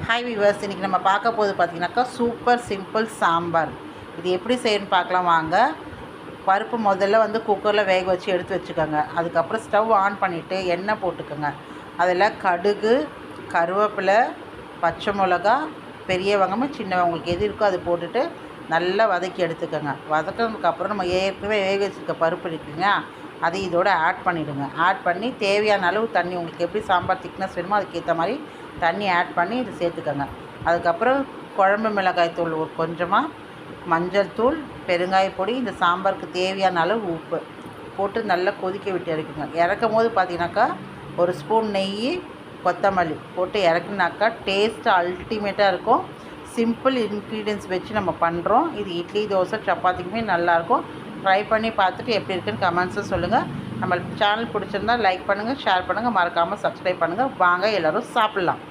Hi viewers, இன்றைக்கி நம்ம பார்க்க போது பார்த்திங்கனாக்கா சூப்பர் சிம்பிள் சாம்பார். இது எப்படி செய்யணும்னு பார்க்கலாம் வாங்க. பருப்பு முதல்ல குக்கரில் வேக வச்சு எடுத்து வச்சுக்கோங்க. அதுக்கப்புறம் ஸ்டவ் ஆன் பண்ணிவிட்டு எண்ணெய் போட்டுக்கோங்க. அதில் கடுகு, கருவேப்பிலை, பச்சை மிளகா, பெரிய வெங்காயம், சின்ன வெங்காயம் உங்களுக்கு எது இருக்கோ அது போட்டுட்டு நல்லா வதக்கி எடுத்துக்கோங்க. வதக்கினதுக்கப்புறம் நம்ம ஏற்கனவே வேக வச்சுருக்க பருப்பு இருக்குங்க, அதை இதோடு ஆட் பண்ணிவிடுங்க. ஆட் பண்ணி தேவையான அளவு தண்ணி, உங்களுக்கு எப்படி சாம்பார் திக்னஸ் வேணுமோ அதுக்கேற்ற மாதிரி தண்ணி ஆட் பண்ணி இது சேர்த்துக்கோங்க. அதுக்கப்புறம் குழம்பு மிளகாய் தூள் ஒரு கொஞ்சமாக, மஞ்சள் தூள், பெருங்காயப்பொடி, இந்த சாம்பாருக்கு தேவையான அளவு உப்பு போட்டு நல்லா கொதிக்க விட்டு இறக்குங்க. இறக்கும் போது பார்த்தீங்கன்னாக்கா ஒரு ஸ்பூன் நெய், கொத்தமல்லி போட்டு இறக்குனாக்கா டேஸ்ட்டு அல்டிமேட்டாக இருக்கும். சிம்பிள் இன்க்ரீடியன்ஸ் வச்சு நம்ம பண்ணுறோம். இது இட்லி, தோசை, சப்பாத்திக்குமே நல்லாயிருக்கும். ட்ரை பண்ணி பார்த்துட்டு எப்படி இருக்குன்னு கமெண்ட்ஸும் சொல்லுங்கள். நம்ம சேனல் பிடிச்சிருந்தால் லைக் பண்ணுங்கள், ஷேர் பண்ணுங்கள், மறக்காமல் சப்ஸ்கிரைப் பண்ணுங்கள். வாங்க எல்லோரும் சாப்பிட்லாம்.